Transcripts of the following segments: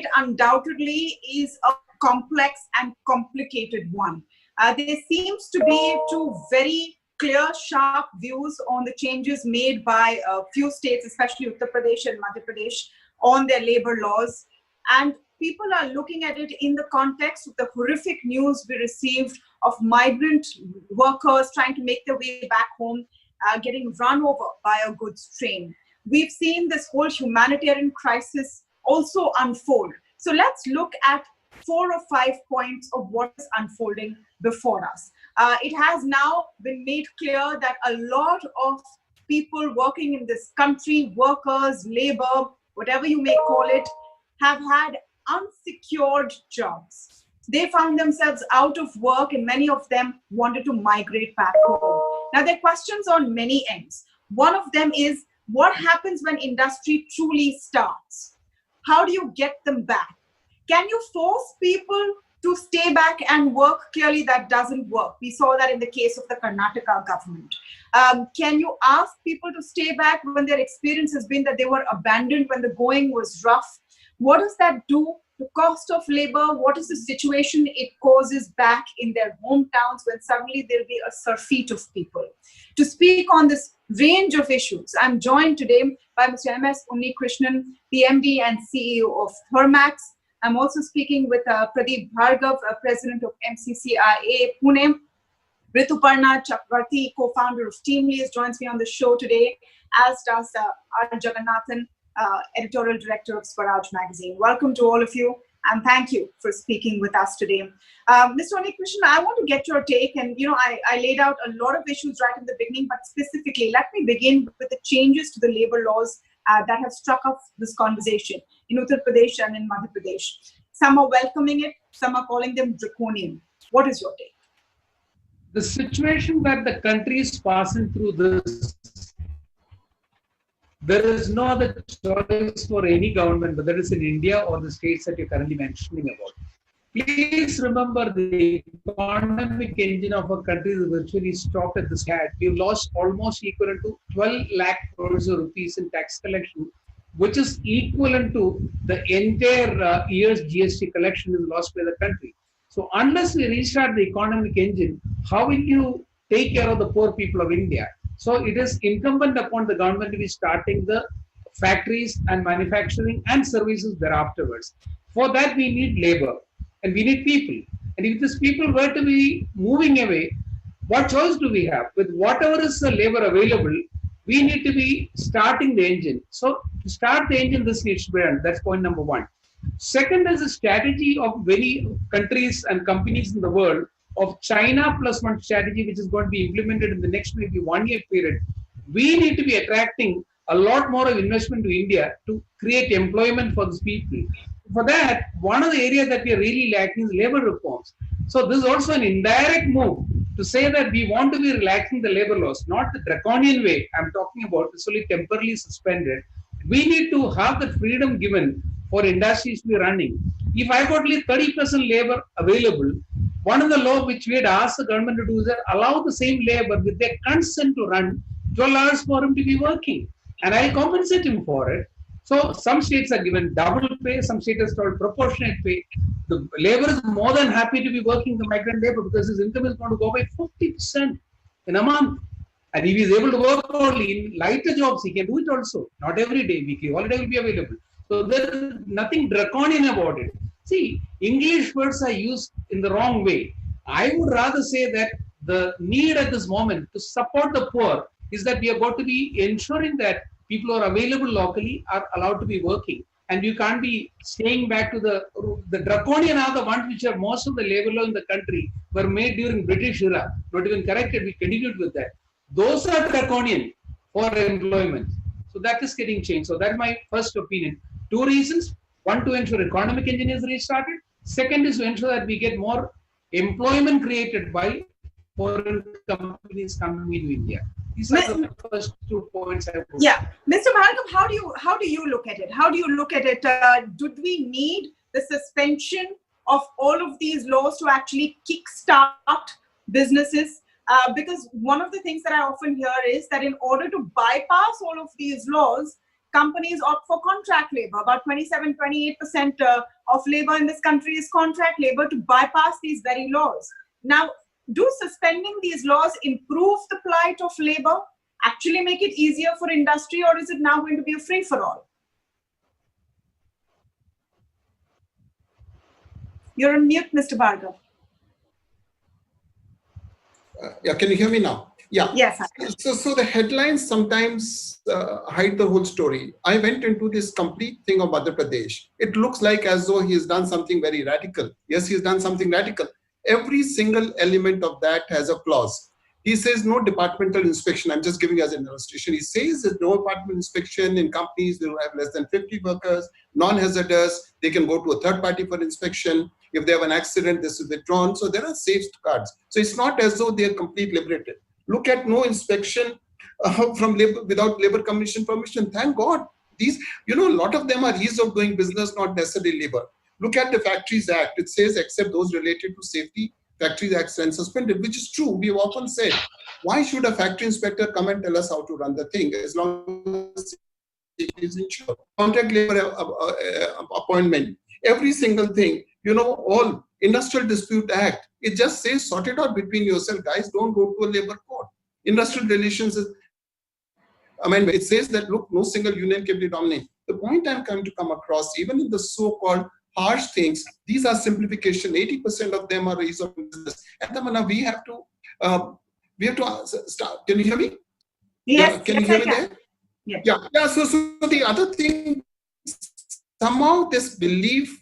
it undoubtedly is a complex and complicated one. There seems to be two very clear, sharp views on the changes made by a few states, especially Uttar Pradesh and Madhya Pradesh, on their labor laws. And people are looking at it in the context of the horrific news we received of migrant workers trying to make their way back home, getting run over by a goods train. We've seen this whole humanitarian crisis also unfold. So let's look at 4 or 5 points of what is unfolding before us. It has now been made clear that a lot of people working in this country, workers, labor, whatever you may call it, have had unsecured jobs. They found themselves out of work and many of them wanted to migrate back home. Now, there are questions on many ends. One of them is, what happens when industry truly starts? How do you get them back? Can you force people to stay back and work? Clearly, that doesn't work. We saw that in the case of the Karnataka government. Can you ask people to stay back when their experience has been that they were abandoned when the going was rough? What does that do to cost of labor? What is the situation it causes back in their hometowns when suddenly there'll be a surfeit of people? To speak on this range of issues, I'm joined today by Mr. M.S. Unnikrishnan, the MD and CEO of Thermax. I'm also speaking with Pradeep, Bhargava, President of MCCIA Pune. Rituparna, Chakraborty, co-founder of Teamlease, joins me on the show today, as does Jagannathan, Editorial Director of Swarajya magazine. Welcome to all of you, and thank you for speaking with us today. Mr. Unnikrishnan, I want to get your take, and I laid out a lot of issues right in the beginning, but specifically, let me begin with the changes to the labor laws that have struck up this conversation in Uttar Pradesh and in Madhya Pradesh. Some are welcoming it, some are calling them draconian. What is your take? The situation that the country is passing through this, there is no other choice for any government, whether it's in India or the states that you're currently mentioning about. Please remember, the economic engine of our country is virtually stopped at this hat. We've lost almost equivalent to 12 lakh crores of rupees in tax collection, which is equivalent to the entire year's GST collection is lost by the country. So unless we restart the economic engine, how will you take care of the poor people of India? So it is incumbent upon the government to be starting the factories and manufacturing and services thereafterwards. For that, we need labor and we need people. And if these people were to be moving away, what choice do we have? With whatever is the labor available, we need to be starting the engine. So to start the engine, this needs to be done. That's point number one. Second is a strategy of many countries and companies in the world of China plus one strategy, which is going to be implemented in the next maybe 1 year period. We need to be attracting a lot more of investment to India to create employment for these people. For that, one of the areas that we are really lacking is labor reforms. So this is also an indirect move to say that we want to be relaxing the labor laws, not the draconian way I'm talking about, it's only temporarily suspended. We need to have the freedom given for industries to be running. If I got only 30% labor available, one of the law which we had asked the government to do is that allow the same labor with their consent to run 12 hours for him to be working. And I'll compensate him for it. So some states are given double pay, some states are told proportionate pay. The labor is more than happy to be working the migrant labor because his income is going to go by 50% in a month. And if he is able to work only in lighter jobs, he can do it also. Not every day, weekly holiday will be available. So there is nothing draconian about it. See, English words are used in the wrong way. I would rather say that the need at this moment to support the poor is that we are going to be ensuring that people who are available locally are allowed to be working. And you can't be staying back to the draconian are the ones which are most of the labor law in the country were made during British era. Not even corrected, we continued with that. Those are draconian for employment. So that is getting changed. So that's my first opinion. Two reasons. One, to ensure economic engine is restarted. Second is to ensure that we get more employment created by foreign companies coming into India. These are the first 2 points I would. Yeah, Mr. Bhargava, how do you look at it? How do you look at it? Do we need the suspension of all of these laws to actually kickstart businesses? Because one of the things that I often hear is that in order to bypass all of these laws, companies opt for contract labor. About 27-28% of labor in this country is contract labor to bypass these very laws. Now, do suspending these laws improve the plight of labor, actually make it easier for industry, or is it now going to be a free-for-all? You're on mute, Mr. Bhargava. Yeah, can you hear me now? Yeah. Yes. So the headlines sometimes hide the whole story. I went into this complete thing of Madhya Pradesh. It looks like as though he has done something very radical. Yes, he has done something radical. Every single element of that has a clause. He says no departmental inspection. I'm just giving you as an illustration. He says there's no departmental inspection in companies that have less than 50 workers, non-hazardous. They can go to a third party for inspection. If they have an accident, this is withdrawn. So there are safeguards. So it's not as though they are completely liberated. Look at no inspection from labor without labor commission permission. Thank God. These, a lot of them are ease of doing business, not necessarily labor. Look at the Factories Act. It says except those related to safety, Factories Act and suspended, which is true. We have often said, why should a factory inspector come and tell us how to run the thing as long as it is insured? Contract labor appointment, every single thing, all Industrial Dispute Act, it just says sort it out between yourself, guys. Don't go to a labor court. Industrial relations amendment, it says that, look, no single union can be dominant. The point I'm trying to come across, even in the so-called harsh things, these are simplification. 80% of them are ease of business. And Tamanna, we have to start. Can you hear me? Yes. Yeah, can you hear me there? Yes. Yeah. So the other thing, somehow this belief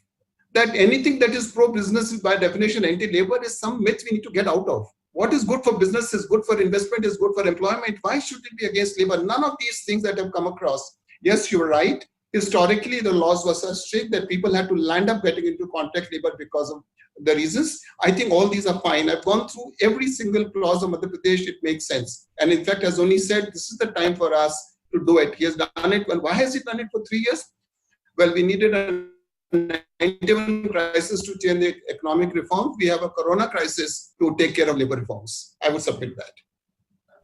that anything that is pro-business is by definition anti-labor is some myth we need to get out of. What is good for business is good for investment, is good for employment. Why should it be against labor? None of these things that have come across. Yes, you're right. Historically, the laws were so strict that people had to land up getting into contract labor because of the reasons. I think all these are fine. I've gone through every single clause of Madhya Pradesh. It makes sense. And in fact, as only said, this is the time for us to do it. He has done it. Well, why has he done it for 3 years? Well, we needed a 91 crisis to change the economic reform. We have a corona crisis to take care of labor reforms. I would submit that.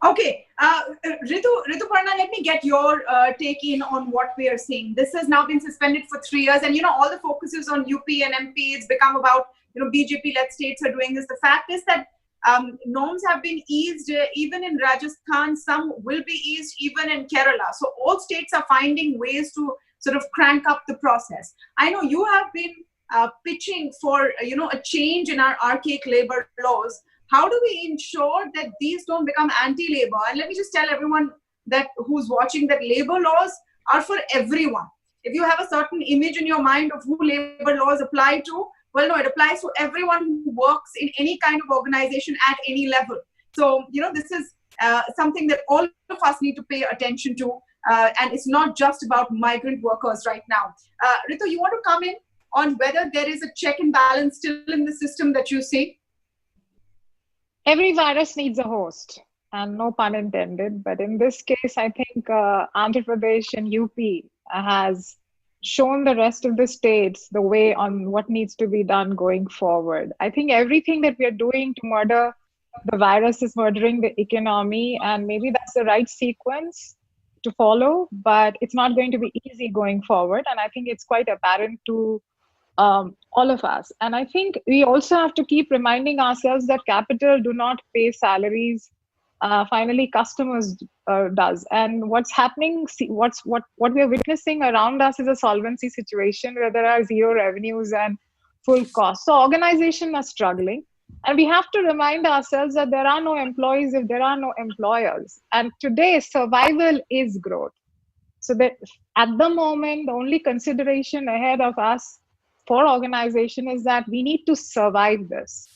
Okay, Rituparna, let me get your take in on what we are seeing. This has now been suspended for 3 years, and all the focus is on UP and MP. It's become about BJP-led states are doing this. The fact is that norms have been eased even in Rajasthan. Some will be eased even in Kerala. So all states are finding ways to sort of crank up the process. I know you have been pitching for a change in our archaic labor laws. How do we ensure that these don't become anti-labor? And let me just tell everyone that who's watching that labor laws are for everyone. If you have a certain image in your mind of who labor laws apply to, well, no, it applies to everyone who works in any kind of organization at any level. So, this is something that all of us need to pay attention to. And it's not just about migrant workers right now. Ritu, you want to come in on whether there is a check and balance still in the system that you see? Every virus needs a host, and no pun intended. But in this case, I think Andhra Pradesh and UP has shown the rest of the states the way on what needs to be done going forward. I think everything that we are doing to murder the virus is murdering the economy, and maybe that's the right sequence to follow, but it's not going to be easy going forward. And I think it's quite apparent to all of us. And I think we also have to keep reminding ourselves that capital do not pay salaries. Finally, customers does. And what's happening, what we are witnessing around us is a solvency situation where there are zero revenues and full costs. So organizations are struggling. And we have to remind ourselves that there are no employees if there are no employers. And today, survival is growth. So that at the moment, the only consideration ahead of us for organization is that we need to survive this.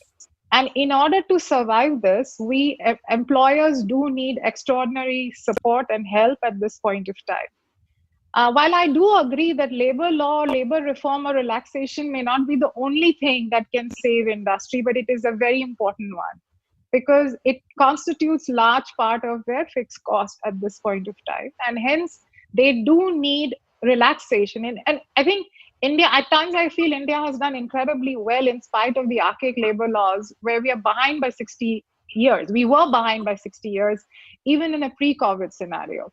And in order to survive this, we employers do need extraordinary support and help at this point of time. While I do agree that labor law, labor reform or relaxation may not be the only thing that can save industry, but it is a very important one because it constitutes large part of their fixed cost at this point of time. And hence, they do need relaxation. And I think India, at times I feel India has done incredibly well in spite of the archaic labor laws where we are behind by 60 years. We were behind by 60 years, even in a pre-COVID scenario.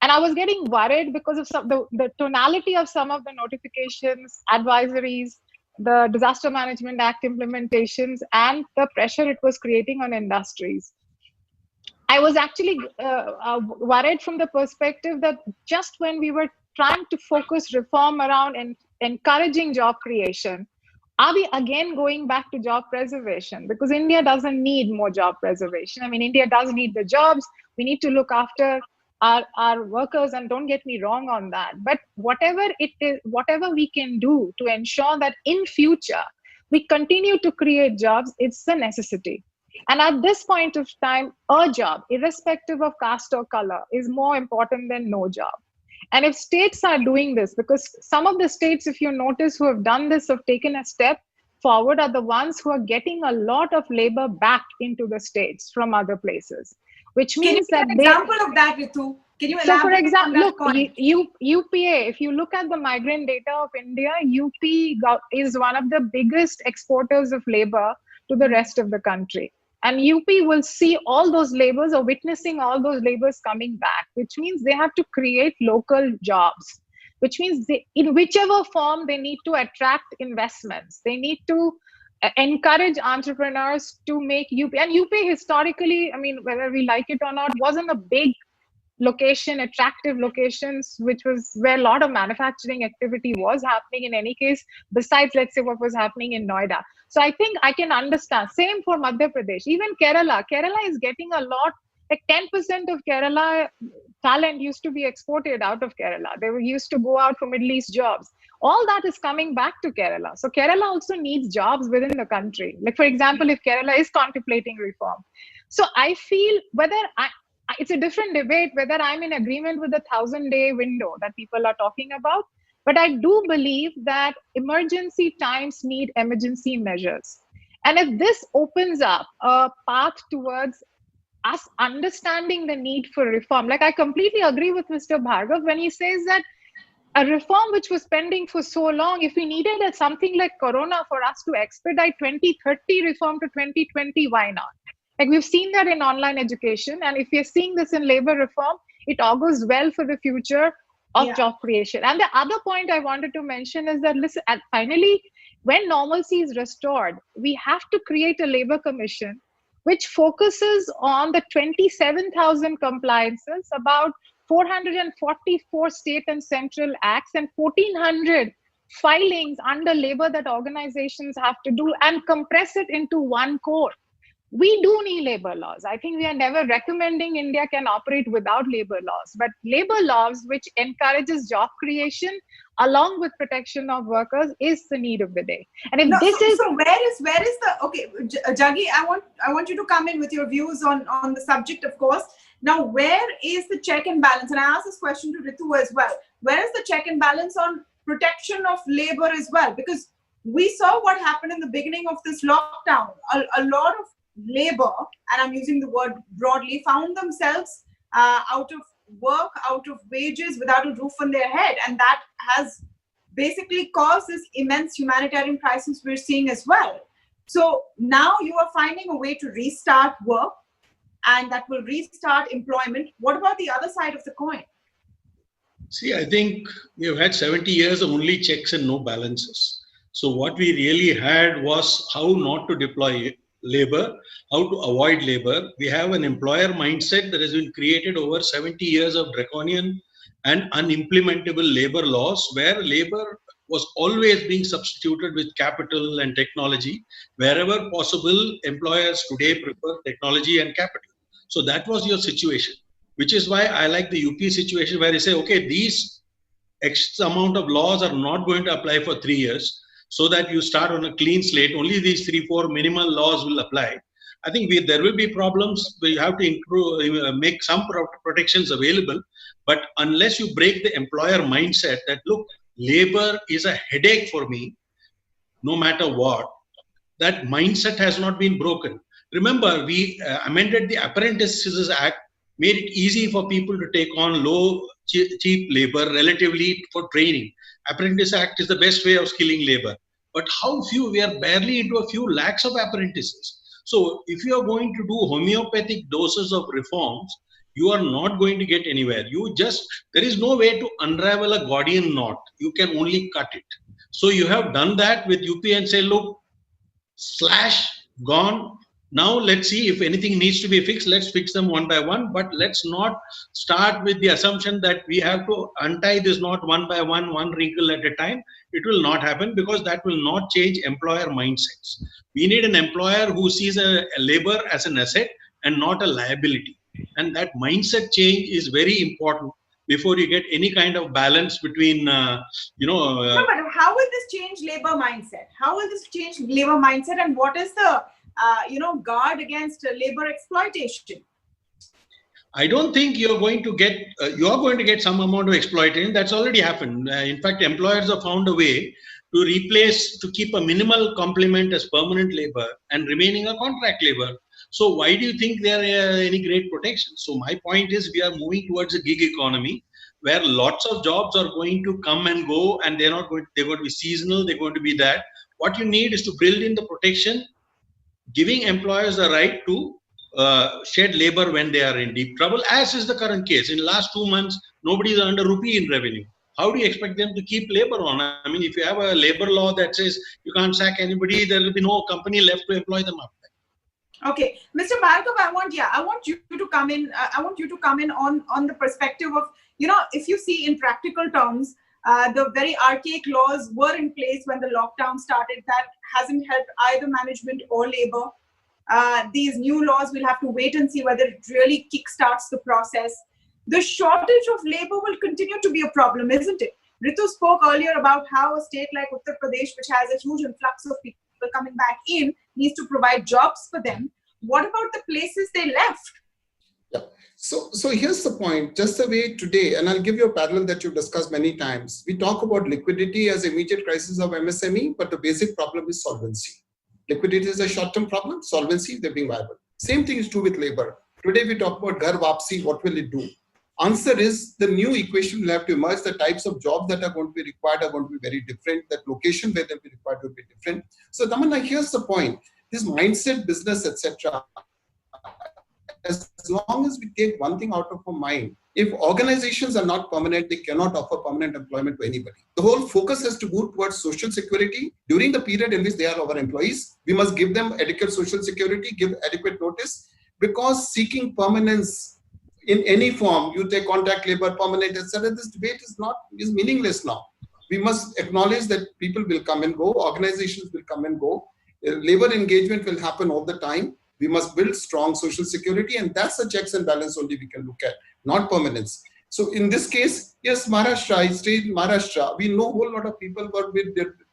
And I was getting worried because of the tonality of some of the notifications, advisories, the Disaster Management Act implementations, and the pressure it was creating on industries. I was actually worried from the perspective that just when we were trying to focus reform around and encouraging job creation, are we again going back to job preservation? Because India doesn't need more job preservation. I mean, India does need the jobs. We need to look after our workers, and don't get me wrong on that. But whatever it is, whatever we can do to ensure that in future we continue to create jobs, it's a necessity. And at this point of time, a job, irrespective of caste or color, is more important than no job. And if states are doing this, because some of the states, if you notice, who have done this, have taken a step forward, are the ones who are getting a lot of labor back into the states from other places, which means that Can you give an example of that, Ritu? Can you elaborate? So, for example, look, point? UPA, if you look at the migrant data of India, UP is one of the biggest exporters of labor to the rest of the country. And UP will see all those labors, or witnessing all those labors coming back, which means they have to create local jobs, which means in whichever form they need to attract investments. They need to encourage entrepreneurs to make UP. And UP historically, I mean, whether we like it or not, wasn't a big location, attractive locations, which was where a lot of manufacturing activity was happening in any case, besides, let's say, what was happening in Noida. So I think I can understand. Same for Madhya Pradesh. Even Kerala. Kerala is getting a lot, like 10% of Kerala talent used to be exported out of Kerala. They were used to go out for Middle East jobs. All that is coming back to Kerala. So Kerala also needs jobs within the country. Like, for example, if Kerala is contemplating reform. So I feel it's a different debate whether I'm in agreement with the 1,000-day window that people are talking about. But I do believe that emergency times need emergency measures. And if this opens up a path towards us understanding the need for reform, like I completely agree with Mr. Bhargav when he says that a reform which was pending for so long, if we needed something like Corona for us to expedite 2030 reform to 2020, why not? Like we've seen that in online education. And if we're seeing this in labor reform, it augurs well for the future of job creation. And the other point I wanted to mention is that, listen, finally, when normalcy is restored, we have to create a labor commission which focuses on the 27,000 compliances, about 444 state and central acts, and 1,400 filings under labor that organizations have to do, and compress it into one code. We do need labor laws. I think we are never recommending India can operate without labor laws, but labor laws which encourages job creation along with protection of workers is the need of the day. And if so where is the, okay, Jaggi, I want you to come in with your views on the subject, of course. Now, where is the check and balance? And I asked this question to Ritu as well. Where is the check and balance on protection of labor as well? Because we saw what happened in the beginning of this lockdown. A lot of labor, and I'm using the word broadly, found themselves out of work, out of wages, without a roof on their head. And that has basically caused this immense humanitarian crisis we're seeing as well. So now you are finding a way to restart work, and that will restart employment. What about the other side of the coin? See, I think we have had 70 years of only checks and no balances. So what we really had was how not to deploy labor, how to avoid labor. We have an employer mindset that has been created over 70 years of draconian and unimplementable labor laws, where labor was always being substituted with capital and technology. Wherever possible, employers today prefer technology and capital. So that was your situation, which is why I like the UP situation, where you say, okay, these X amount of laws are not going to apply for 3 years, so that you start on a clean slate. Only these 3-4 minimal laws will apply. I think there will be problems where you have to improve, make some protections available. But unless you break the employer mindset that, look, labor is a headache for me, no matter what, that mindset has not been broken. Remember, we amended the Apprentices Act, made it easy for people to take on low, cheap labor relatively for training. Apprentice Act is the best way of skilling labor. But how few? We are barely into a few lakhs of apprentices. So if you are going to do homeopathic doses of reforms, you are not going to get anywhere. There is no way to unravel a Gordian knot. You can only cut it. So you have done that with UP and say, look, slash, gone. Now let's see if anything needs to be fixed. Let's fix them one by one. But let's not start with the assumption that we have to untie this knot one by one wrinkle at a time. It will not happen, because that will not change employer mindsets. We need an employer who sees a labor as an asset and not a liability. And that mindset change is very important before you get any kind of balance between, No, but how will this change labor mindset? How will this change labor mindset, and what is the, guard against labor exploitation? I don't think you're going to get some amount of exploitation. That's already happened. In fact, employers have found a way to keep a minimal complement as permanent labor and remaining a contract labor. So why do you think there are any great protection? So my point is, we are moving towards a gig economy where lots of jobs are going to come and go, and they're going to be seasonal. They're going to be that. What you need is to build in the protection, giving employers the right to shed labor when they are in deep trouble, as is the current case. In the last 2 months, nobody is under rupee in revenue. How do you expect them to keep labor on? I mean, if you have a labor law that says you can't sack anybody, there will be no company left to employ them up. Okay, Mr. Bhargava, I want you to come in. I want you to come in on the perspective of, if you see in practical terms, the very archaic laws were in place when the lockdown started. That hasn't helped either management or labor. These new laws, we'll have to wait and see whether it really kickstarts the process. The shortage of labor will continue to be a problem, isn't it? Ritu spoke earlier about how a state like Uttar Pradesh, which has a huge influx of people coming back in, needs to provide jobs for them. What about the places they left? Yeah. So here's the point. Just the way today, and I'll give you a parallel that you've discussed many times. We talk about liquidity as immediate crisis of MSME, but the basic problem is solvency. Liquidity is a short-term problem. Solvency, they're being viable. Same thing is true with labor. Today we talk about Ghar Wapsi. What will it do? Answer is, the new equation will have to emerge. The types of jobs that are going to be required are going to be very different. That location where they'll be required will be different. So Tamanna, here's the point. This mindset, business, etc. As long as we take one thing out of our mind, if organizations are not permanent, they cannot offer permanent employment to anybody. The whole focus has to move towards social security. During the period in which they are our employees, we must give them adequate social security, give adequate notice, because seeking permanence in any form, you take contract labor, permanent, etc., this debate is meaningless now. We must acknowledge that people will come and go, organizations will come and go, labor engagement will happen all the time. We must build strong social security, and that's the checks and balance only we can look at, not permanence. So in this case, yes, Maharashtra, I stayed in Maharashtra. We know a whole lot of people were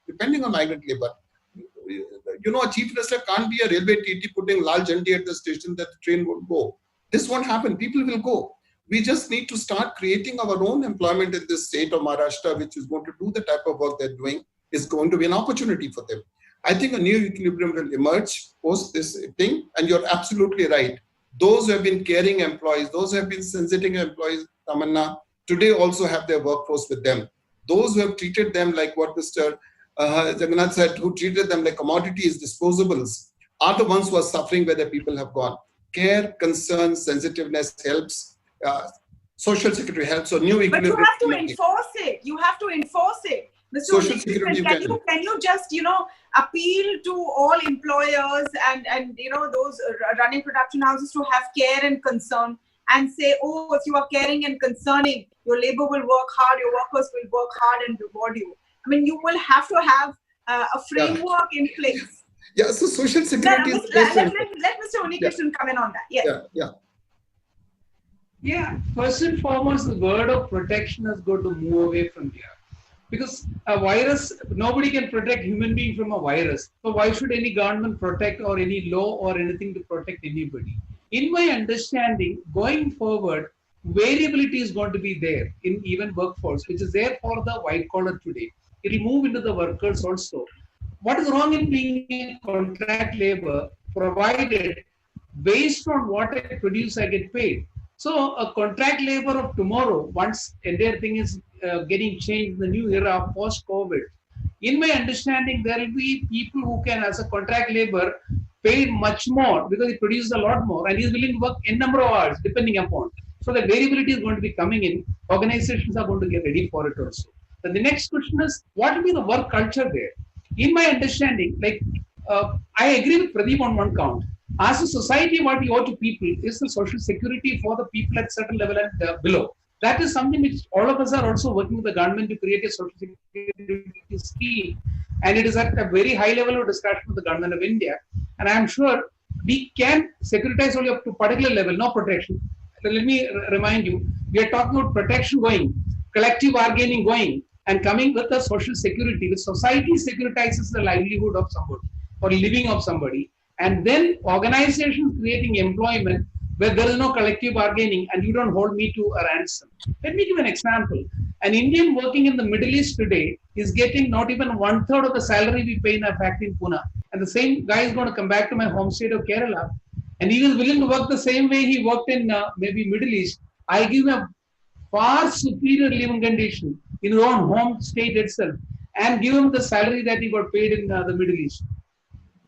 depending on migrant labor. A chief minister can't be a railway TT putting lal jhandi at the station that the train won't go. This won't happen. People will go. We just need to start creating our own employment in this state of Maharashtra, which is going to do the type of work they're doing, is going to be an opportunity for them. I think a new equilibrium will emerge post this thing, and you're absolutely right. Those who have been caring employees, those who have been sensitive employees, Tamanna, today also have their workforce with them. Those who have treated them like what Mr. Jagannathan said, who treated them like commodities, disposables, are the ones who are suffering where the people have gone. Care, concern, sensitiveness helps. Social security helps. So new equilibrium. But you have to enforce it. You have to enforce it. Mr. Social security, can you just appeal to all employers and those running production houses to have care and concern, and say, oh, if you are caring and concerning, your labor will work hard, your workers will work hard and reward you. I mean, you will have to have a framework in place. Yeah, so social security let Mr. Unnikrishnan come in on that. Yeah, first and foremost, the word of protection is going to move away from here. Because a virus, nobody can protect human being from a virus. So why should any government protect, or any law or anything to protect anybody? In my understanding, going forward, variability is going to be there in even workforce, which is there for the white collar today. It will move into the workers also. What is wrong in being in contract labor, provided based on what I produce, I get paid? So a contract labor of tomorrow, once entire thing is getting changed in the new era post-COVID, in my understanding, there will be people who can, as a contract labor, pay much more because he produces a lot more and he is willing to work n number of hours depending upon. So the variability is going to be coming in. Organizations are going to get ready for it also. Then the next question is, what will be the work culture there? In my understanding, I agree with Pradeep on one count. As a society, what we owe to people is the social security for the people at certain level and below. That is something which all of us are also working with the government to create a social security scheme. And it is at a very high level of discussion with the government of India. And I am sure we can securitize only up to a particular level, no protection. Let me remind you, we are talking about protection going, collective bargaining going, and coming with the social security. The society securitizes the livelihood of somebody or living of somebody. And then organizations creating employment where there is no collective bargaining and you don't hold me to a ransom. Let me give an example. An Indian working in the Middle East today is getting not even 1/3 of the salary we pay in a factory in Pune. And the same guy is going to come back to my home state of Kerala and he was willing to work the same way he worked in maybe Middle East. I give him a far superior living condition in his own home state itself and give him the salary that he got paid in the Middle East.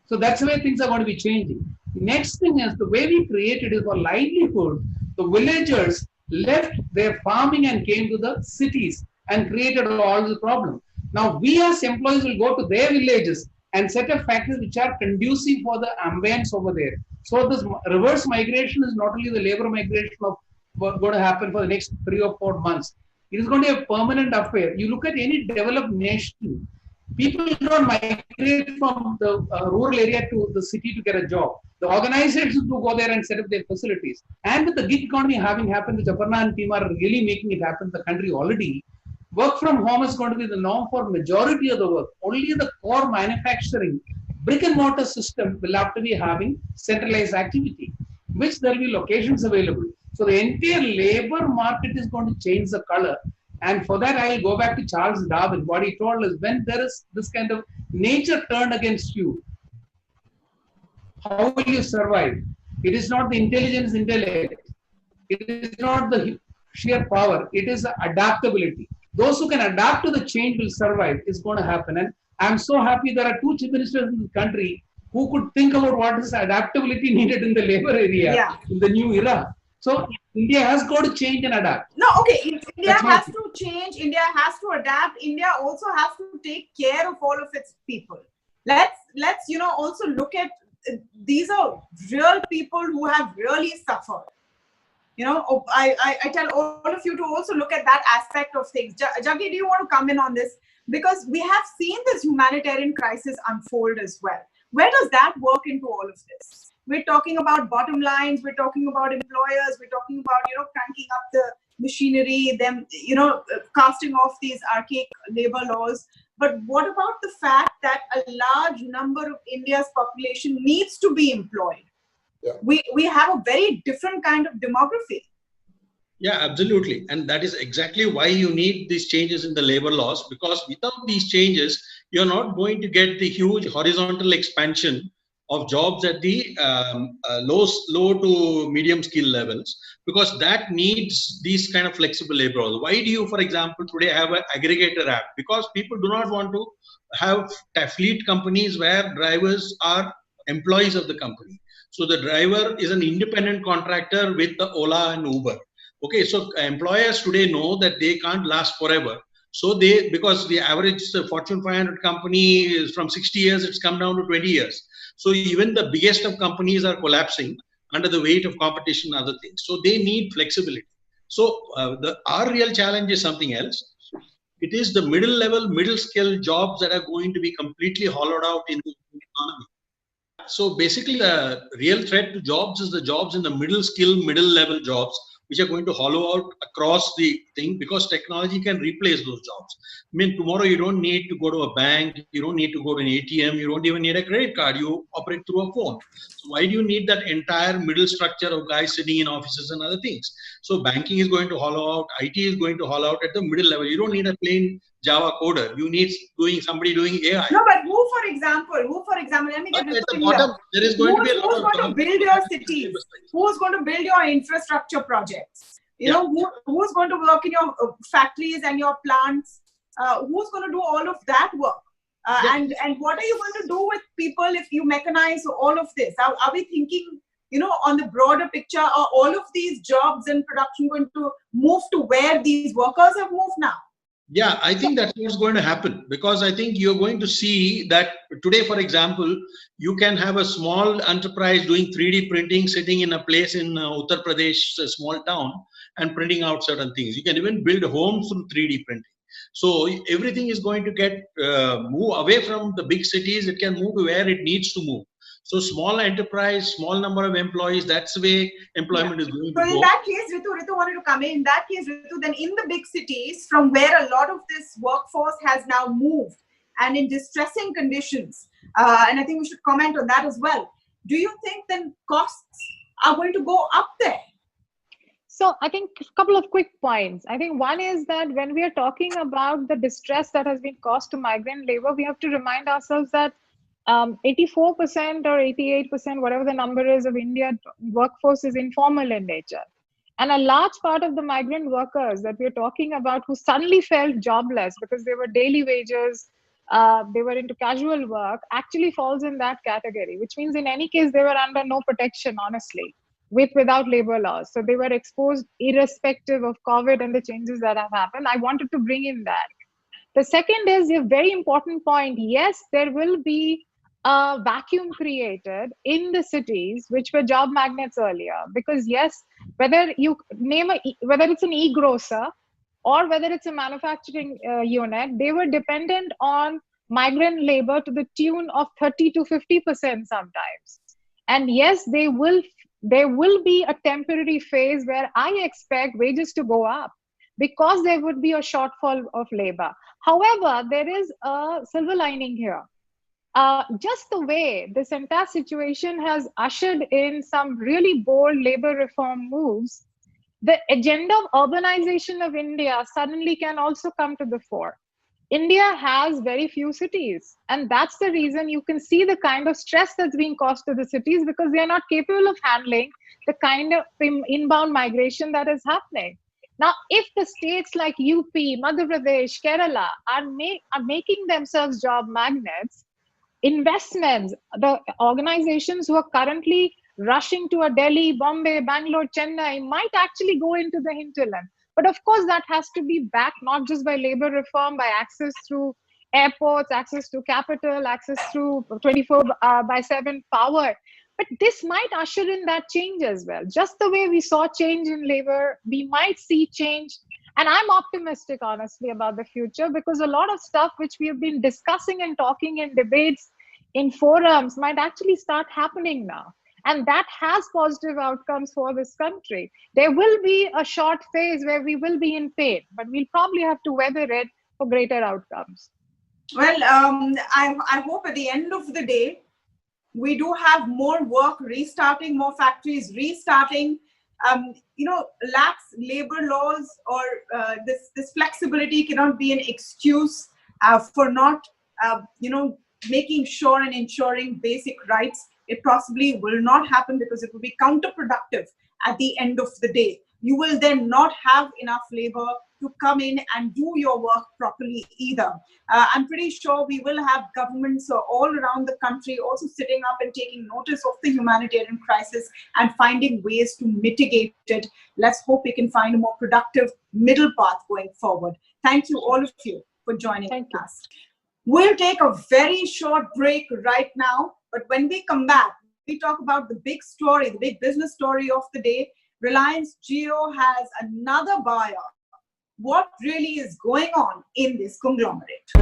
So that's the way things are going to be changing. Next thing is the way we created is for livelihood. The villagers left their farming and came to the cities and created all the problem. Now we as employees will go to their villages and set up factories which are conducive for the ambience over there. So this reverse migration is not only the labor migration of what's going to happen for the next 3 or 4 months. It is going to be a permanent affair. You look at any developed nation, people don't migrate from the rural area to the city to get a job. The organizations do go there and set up their facilities. And with the gig economy having happened, the Japarna and team are really making it happen in the country already. Work from home is going to be the norm for majority of the work. Only the core manufacturing, brick and mortar system will have to be having centralized activity, which there will be locations available. So the entire labor market is going to change the color. And for that, I will go back to Charles Darwin. What he told is when there is this kind of nature turned against you, how will you survive? It is not the intelligence, intellect. It is not the sheer power. It is the adaptability. Those who can adapt to the change will survive. Is going to happen. And I'm so happy there are 2 chief ministers in the country who could think about what is adaptability needed in the labor area in the new era. So India has got to change and adapt. No, okay. India has to change. India has to adapt. India also has to take care of all of its people. Let's also look at these are real people who have really suffered. I tell all of you to also look at that aspect of things. Jaggi, do you want to come in on this? Because we have seen this humanitarian crisis unfold as well. Where does that work into all of this? We're talking about bottom lines. We're talking about employers. We're talking about, cranking up the machinery, them, casting off these archaic labor laws. But what about the fact that a large number of India's population needs to be employed? Yeah. We have a very different kind of demography. Yeah, absolutely. And that is exactly why you need these changes in the labor laws, because without these changes, you're not going to get the huge horizontal expansion of jobs at the low to medium skill levels, because that needs these kind of flexible labor laws. Why do you, for example, today have an aggregator app? Because people do not want to have fleet companies where drivers are employees of the company. So the driver is an independent contractor with the Ola and Uber. Okay, so employers today know that they can't last forever. So because the average Fortune 500 company is from 60 years, it's come down to 20 years. So even the biggest of companies are collapsing under the weight of competition and other things. So they need flexibility. So our real challenge is something else. It is the middle level, middle skill jobs that are going to be completely hollowed out in the economy. So basically the real threat to jobs is the jobs in the middle skill, middle level jobs, which are going to hollow out across the thing, because technology can replace those jobs. I mean, tomorrow you don't need to go to a bank, you don't need to go to an ATM, you don't even need a credit card, you operate through a phone. So why do you need that entire middle structure of guys sitting in offices and other things? So banking is going to hollow out, IT is going to hollow out at the middle level. You don't need a plain Java coder, you need somebody doing AI. No, but who, for example, let me get at the bottom, there is going to be a lot who's going to build your cities? Who's going to build your infrastructure projects? Who's going to work in your factories and your plants? Who's going to do all of that work? And what are you going to do with people if you mechanize all of this? Are we thinking, on the broader picture, are all of these jobs in production going to move to where these workers have moved now? Yeah, I think that's what's going to happen, because I think you're going to see that today, for example, you can have a small enterprise doing 3D printing sitting in a place in Uttar Pradesh, a small town, and printing out certain things. You can even build homes through 3D printing. So everything is going to get move away from the big cities. It can move to where it needs to move. So small enterprise, small number of employees, that's the way employment is going to So in go. that case, Ritu wanted to come in. In that case, Ritu, then in the big cities, from where a lot of this workforce has now moved and in distressing conditions, and I think we should comment on that as well. Do you think then costs are going to go up there? So I think a couple of quick points. I think one is that when we are talking about the distress that has been caused to migrant labor, we have to remind ourselves that 84% or 88%, whatever the number is, of India workforce is informal in nature. And a large part of the migrant workers that we're talking about who suddenly felt jobless because they were daily wages, they were into casual work, actually falls in that category, which means in any case, they were under no protection, honestly, without labor laws. So they were exposed irrespective of COVID and the changes that have happened. I wanted to bring in that. The second is a very important point. Yes, there will be a vacuum created in the cities, which were job magnets earlier. Because yes, whether you name whether it's an e-grocer or whether it's a manufacturing unit, they were dependent on migrant labor to the tune of 30 to 50% sometimes. And yes, there will be a temporary phase where I expect wages to go up, because there would be a shortfall of labor. However, there is a silver lining here. Just the way this entire situation has ushered in some really bold labor reform moves, the agenda of urbanization of India suddenly can also come to the fore. India has very few cities, and that's the reason you can see the kind of stress that's being caused to the cities, because they are not capable of handling the kind of inbound migration that is happening. Now, if the states like UP, Madhya Pradesh, Kerala are making themselves job magnets, investments, the organizations who are currently rushing to a Delhi, Bombay, Bangalore, Chennai might actually go into the hinterland. But of course, that has to be backed not just by labor reform, by access through airports, access to capital, access through 24/7 power. But this might usher in that change as well. Just the way we saw change in labor, we might see change. And I'm optimistic, honestly, about the future, because a lot of stuff which we have been discussing and talking in debates in forums might actually start happening now. And that has positive outcomes for this country. There will be a short phase where we will be in pain, but we'll probably have to weather it for greater outcomes. Well, I hope at the end of the day, we do have more work restarting, more factories restarting. Lax labor laws or this flexibility cannot be an excuse for not, making sure and ensuring basic rights. It possibly will not happen because it will be counterproductive at the end of the day. You will then not have enough labor to come in and do your work properly either. I'm pretty sure we will have governments all around the country also sitting up and taking notice of the humanitarian crisis and finding ways to mitigate it. Let's hope we can find a more productive middle path going forward. Thank you, all of you, for joining us. We'll take a very short break right now, but when we come back, we talk about the big story, the big business story of the day. Reliance Jio has another buyer. What really is going on in this conglomerate?